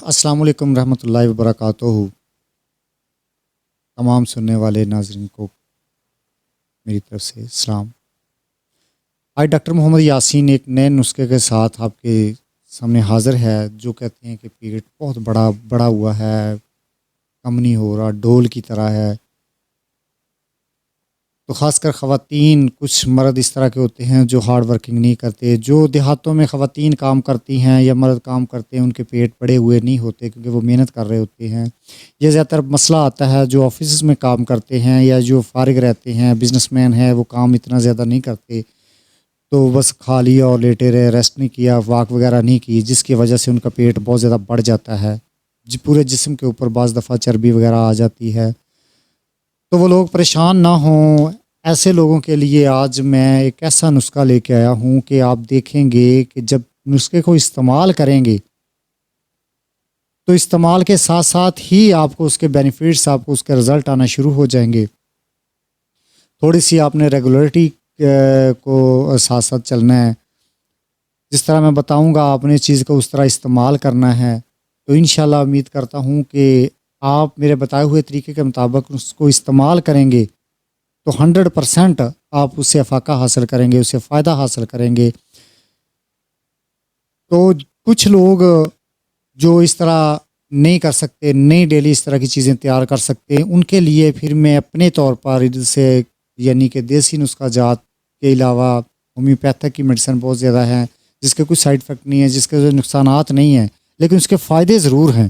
السلام علیکم رحمۃ اللہ وبرکاتہ۔ تمام سننے والے ناظرین کو میری طرف سے السلام۔ آج ڈاکٹر محمد یاسین ایک نئے نسخے کے ساتھ آپ کے سامنے حاضر ہے، جو کہتے ہیں کہ پیٹ بہت بڑا ہوا ہے، کم نہیں ہو رہا، ڈول کی طرح ہے۔ تو خاص کر خواتین، کچھ مرد اس طرح کے ہوتے ہیں جو ہارڈ ورکنگ نہیں کرتے، جو دیہاتوں میں خواتین کام کرتی ہیں یا مرد کام کرتے ہیں، ان کے پیٹ بڑے ہوئے نہیں ہوتے کیونکہ وہ محنت کر رہے ہوتے ہیں۔ یہ زیادہ تر مسئلہ آتا ہے جو آفیسز میں کام کرتے ہیں یا جو فارغ رہتے ہیں، بزنس مین ہیں، وہ کام اتنا زیادہ نہیں کرتے، تو بس کھا لیا اور لیٹے رہے، ریسٹ نہیں کیا، واک وغیرہ نہیں کی، جس کی وجہ سے ان کا پیٹ بہت زیادہ بڑھ جاتا ہے، پورے جسم کے اوپر بعض دفعہ چربی وغیرہ آ جاتی ہے۔ تو وہ لوگ پریشان نہ ہوں، ایسے لوگوں کے لیے آج میں ایک ایسا نسخہ لے کے آیا ہوں کہ آپ دیکھیں گے کہ جب نسخے کو استعمال کریں گے تو استعمال کے ساتھ ساتھ ہی آپ کو اس کے بینیفٹس، آپ کو اس کے رزلٹ آنا شروع ہو جائیں گے۔ تھوڑی سی آپ نے ریگولرٹی کو ساتھ ساتھ چلنا ہے، جس طرح میں بتاؤں گا آپ نے اس چیز کو اس طرح استعمال کرنا ہے۔ تو انشاءاللہ امید کرتا ہوں کہ آپ میرے بتائے ہوئے طریقے کے مطابق اس کو استعمال کریں گے تو 100% آپ اس سے افاقہ حاصل کریں گے، اس سے فائدہ حاصل کریں گے۔ تو کچھ لوگ جو اس طرح نہیں کر سکتے، نہیں ڈیلی اس طرح کی چیزیں تیار کر سکتے، ان کے لیے پھر میں اپنے طور پر سے یعنی کہ دیسی نسخہ جات کے علاوہ ہومیوپیتھک کی میڈیسن بہت زیادہ ہیں، جس کے کچھ سائیڈ افیکٹ نہیں ہیں، جس کے نقصانات نہیں ہیں، لیکن اس کے فائدے ضرور ہیں،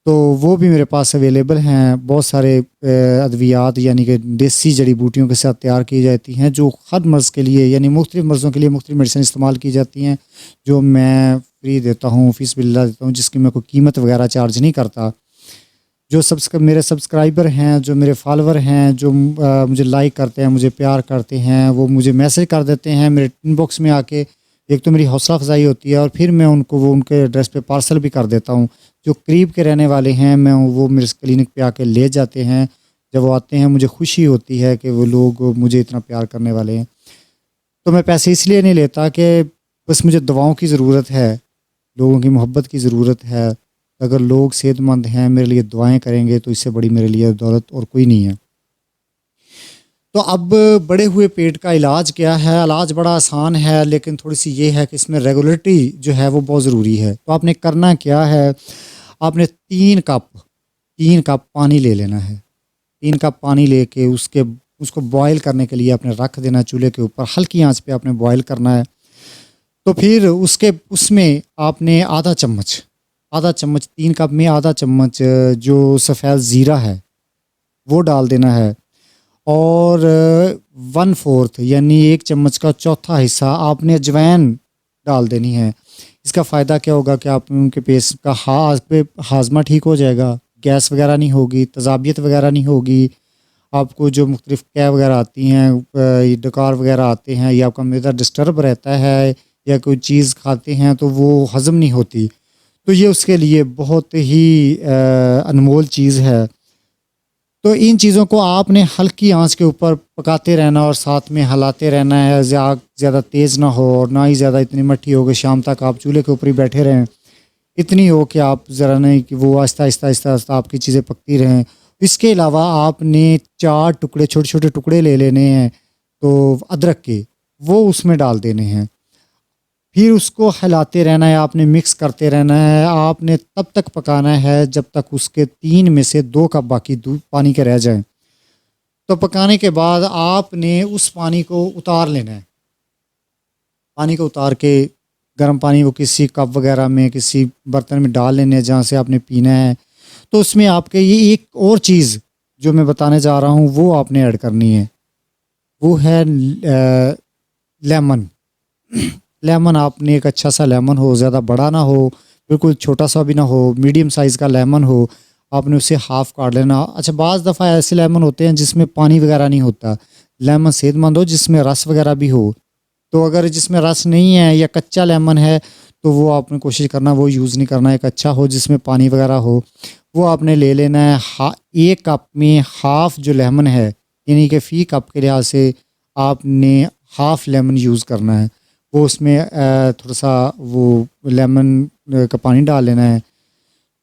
تو وہ بھی میرے پاس اویلیبل ہیں۔ بہت سارے ادویات یعنی کہ دیسی جڑی بوٹیوں کے ساتھ تیار کی جاتی ہیں، جو ہر مرض کے لیے یعنی مختلف مرضوں کے لیے مختلف میڈیسن استعمال کی جاتی ہیں، جو میں فری دیتا ہوں، فیس باللہ دیتا ہوں، جس کی میں کوئی قیمت وغیرہ چارج نہیں کرتا۔ جو میرے سبسکرائبر ہیں، جو میرے فالوور ہیں، جو مجھے لائک کرتے ہیں، مجھے پیار کرتے ہیں، وہ مجھے میسج کر دیتے ہیں میرے ان باکس میں آ کے۔ ایک تو میری حوصلہ افزائی ہوتی ہے، اور پھر میں ان کو وہ ان کے ایڈریس پہ پارسل بھی کر دیتا ہوں۔ جو قریب کے رہنے والے ہیں، وہ میرے کلینک پہ آ کے لے جاتے ہیں۔ جب وہ آتے ہیں مجھے خوشی ہوتی ہے کہ وہ لوگ مجھے اتنا پیار کرنے والے ہیں۔ تو میں پیسے اس لیے نہیں لیتا کہ بس مجھے دواؤں کی ضرورت ہے، لوگوں کی محبت کی ضرورت ہے۔ اگر لوگ صحت مند ہیں، میرے لیے دعائیں کریں گے، تو اس سے بڑی میرے لیے دولت اور کوئی نہیں ہے۔ تو اب بڑے ہوئے پیٹ کا علاج کیا ہے؟ علاج بڑا آسان ہے، لیکن تھوڑی سی یہ ہے کہ اس میں ریگولرٹی جو ہے وہ بہت ضروری ہے۔ تو آپ نے کرنا کیا ہے؟ آپ نے 3 کپ پانی لے لینا ہے۔ 3 کپ پانی لے کے اس کو بوائل کرنے کے لیے آپ نے رکھ دینا چولہے کے اوپر، ہلکی آنچ پہ آپ نے بوائل کرنا ہے۔ تو پھر اس میں آپ نے آدھا چمچ 3 کپ میں آدھا چمچ جو سفید زیرہ ہے وہ ڈال دینا ہے، اور 1/4 یعنی 1 چمچ کا چوتھا حصہ آپ نے اجوائن ڈال دینی ہے۔ اس کا فائدہ کیا ہوگا کہ آپ ان کے پیٹ کا ہاضمہ ٹھیک ہو جائے گا، گیس وغیرہ نہیں ہوگی، تذابیت وغیرہ نہیں ہوگی، آپ کو جو مختلف قے وغیرہ آتی ہیں، ڈکار وغیرہ آتے ہیں، یا آپ کا معدہ ڈسٹرب رہتا ہے، یا کوئی چیز کھاتے ہیں تو وہ ہضم نہیں ہوتی، تو یہ اس کے لیے بہت ہی انمول چیز ہے۔ تو ان چیزوں کو آپ نے ہلکی آنچ کے اوپر پکاتے رہنا، اور ساتھ میں ہلاتے رہنا ہے۔ آگ زیادہ تیز نہ ہو اور نہ ہی زیادہ اتنی مٹھی ہو کہ شام تک آپ چولہے کے اوپر ہی بیٹھے رہیں، اتنی ہو کہ آپ ذرا نہیں کہ وہ آہستہ آہستہ آپ کی چیزیں پکتی رہیں۔ اس کے علاوہ آپ نے 4 ٹکڑے، چھوٹے چھوٹے ٹکڑے لے لینے ہیں، تو ادرک کے وہ اس میں ڈال دینے ہیں۔ پھر اس کو ہلاتے رہنا ہے، آپ نے مکس کرتے رہنا ہے۔ آپ نے تب تک پکانا ہے جب تک اس کے 3 میں سے 2 کپ باقی دودھ پانی کے رہ جائیں۔ تو پکانے کے بعد آپ نے اس پانی کو اتار لینا ہے۔ پانی کو اتار کے گرم پانی وہ کسی کپ وغیرہ میں، کسی برتن میں ڈال لینے جہاں سے آپ نے پینا ہے۔ تو اس میں آپ کے یہ ایک اور چیز جو میں بتانے جا رہا ہوں وہ آپ نے ایڈ کرنی ہے، وہ ہے لیمن۔ لیمن آپ نے ایک اچھا سا لیمن ہو، زیادہ بڑا نہ ہو، بالکل چھوٹا سا بھی نہ ہو، میڈیم سائز کا لیمن ہو، آپ نے اسے ہاف کاٹ لینا۔ اچھا، بعض دفعہ ایسے لیمن ہوتے ہیں جس میں پانی وغیرہ نہیں ہوتا، لیمن صحت مند ہو جس میں رس وغیرہ بھی ہو۔ تو اگر جس میں رس نہیں ہے یا کچا لیمن ہے تو وہ آپ نے کوشش کرنا وہ یوز نہیں کرنا، ایک اچھا ہو جس میں پانی وغیرہ ہو، وہ آپ نے لے لینا ہے۔ 1 کپ میں ہاف جو لیمن ہے، یعنی کہ فی کپ کے لحاظ سے آپ نے ہاف لیمن یوز کرنا ہے۔ وہ اس میں تھوڑا سا وہ لیمن کا پانی ڈال لینا ہے۔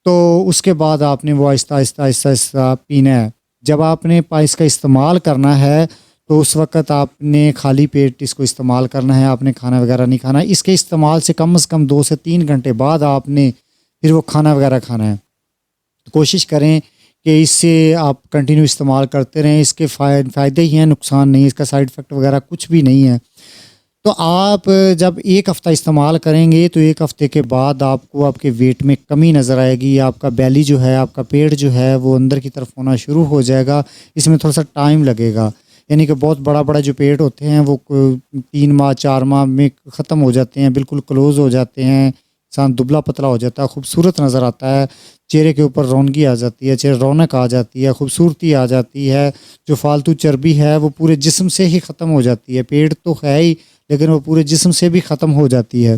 تو اس کے بعد آپ نے وہ آہستہ آہستہ آہستہ آہستہ پینا ہے. جب آپ نے اس کا استعمال کرنا ہے تو اس وقت آپ نے خالی پیٹ اس کو استعمال کرنا ہے. آپ نے کھانا وغیرہ نہیں کھانا. اس کے استعمال سے کم از کم 2 سے 3 گھنٹے بعد آپ نے پھر وہ کھانا وغیرہ کھانا ہے. کوشش کریں کہ اس سے آپ کنٹینیو استعمال کرتے رہیں. اس کے فائدے ہی ہیں, نقصان نہیں. اس کا سائیڈ افیکٹ وغیرہ کچھ بھی نہیں ہے. تو آپ جب 1 ہفتہ استعمال کریں گے تو 1 ہفتے کے بعد آپ کو آپ کے ویٹ میں کمی نظر آئے گی. آپ کا بیلی جو ہے, آپ کا پیٹ جو ہے وہ اندر کی طرف ہونا شروع ہو جائے گا. اس میں تھوڑا سا ٹائم لگے گا. یعنی کہ بہت بڑا جو پیٹ ہوتے ہیں وہ 3 ماہ 4 ماہ میں ختم ہو جاتے ہیں, بالکل کلوز ہو جاتے ہیں. انسان دبلا پتلا ہو جاتا ہے, خوبصورت نظر آتا ہے, چہرے کے اوپر رونگی آ جاتی ہے, چہرے رونق آ جاتی ہے, خوبصورتی آ جاتی ہے. جو فالتو چربی ہے وہ پورے جسم سے ہی ختم ہو جاتی ہے. پیٹ تو ہے ہی لیکن وہ پورے جسم سے بھی ختم ہو جاتی ہے.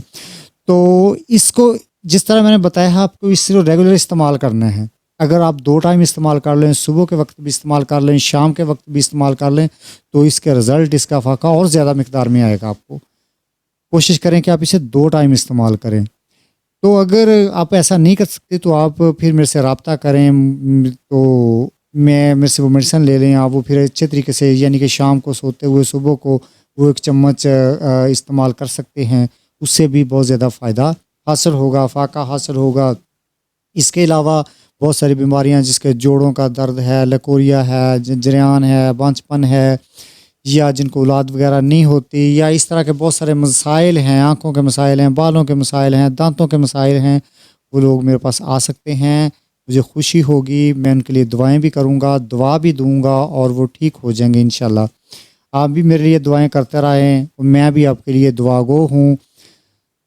تو اس کو جس طرح میں نے بتایا آپ کو اس سے ریگولر استعمال کرنا ہے. اگر آپ 2 ٹائم استعمال کر لیں, صبح کے وقت بھی استعمال کر لیں, شام کے وقت بھی استعمال کر لیں, تو اس کے رزلٹ, اس کا فائدہ اور زیادہ مقدار میں آئے گا آپ کو. کوشش کریں کہ آپ اسے 2 ٹائم استعمال کریں. تو اگر آپ ایسا نہیں کر سکتے تو آپ پھر میرے سے رابطہ کریں. تو میرے سے وہ میڈیسن لے لیں. آپ وہ پھر اچھے طریقے سے, یعنی کہ شام کو سوتے ہوئے صبح کو وہ 1 چمچ استعمال کر سکتے ہیں. اس سے بھی بہت زیادہ فائدہ حاصل ہوگا, فائدہ حاصل ہوگا. اس کے علاوہ بہت ساری بیماریاں جس کے جوڑوں کا درد ہے, لکوریا ہے, جریان ہے, بانجھپن ہے, یا جن کو اولاد وغیرہ نہیں ہوتی, یا اس طرح کے بہت سارے مسائل ہیں, آنکھوں کے مسائل ہیں, بالوں کے مسائل ہیں, دانتوں کے مسائل ہیں, وہ لوگ میرے پاس آ سکتے ہیں. مجھے خوشی ہوگی, میں ان کے لیے دعائیں بھی کروں گا, دعا بھی دوں گا, اور وہ ٹھیک ہو جائیں گے انشاءاللہ. آپ بھی میرے لیے دعائیں کرتے رہیں, میں بھی آپ کے لیے دعا گو ہوں.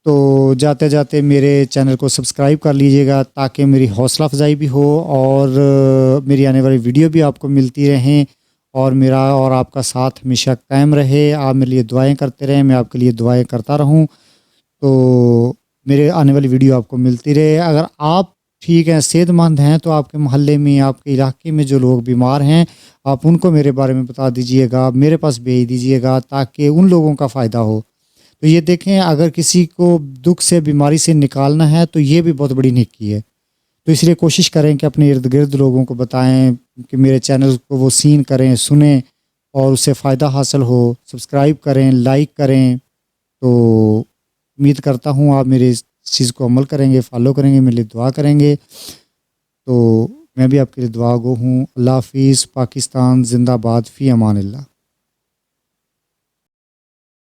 تو جاتے جاتے میرے چینل کو سبسکرائب کر لیجئے گا تاکہ میری حوصلہ افزائی بھی ہو, اور میری آنے والی ویڈیو بھی آپ کو ملتی رہیں, اور میرا اور آپ کا ساتھ ہمیشہ قائم رہے. آپ میرے لیے دعائیں کرتے رہیں, میں آپ کے لیے دعائیں کرتا رہوں, تو میرے آنے والی ویڈیو آپ کو ملتی رہے. اگر آپ ٹھیک ہیں, صحت مند ہیں, تو آپ کے محلے میں, آپ کے علاقے میں جو لوگ بیمار ہیں, آپ ان کو میرے بارے میں بتا دیجئے گا, میرے پاس بھیج دیجئے گا تاکہ ان لوگوں کا فائدہ ہو. تو یہ دیکھیں, اگر کسی کو دکھ سے, بیماری سے نکالنا ہے تو یہ بھی بہت بڑی نیکی ہے. تو اس لیے کوشش کریں کہ اپنے ارد گرد لوگوں کو بتائیں کہ میرے چینل کو وہ سین کریں, سنیں, اور اس سے فائدہ حاصل ہو. سبسکرائب کریں, لائک کریں. تو امید کرتا ہوں آپ میرے اس چیز کو عمل کریں گے, فالو کریں گے, میرے لیے دعا کریں گے. تو میں بھی آپ کے لیے دعا گو ہوں. اللہ حافظ. پاکستان زندہ باد. فی امان اللہ.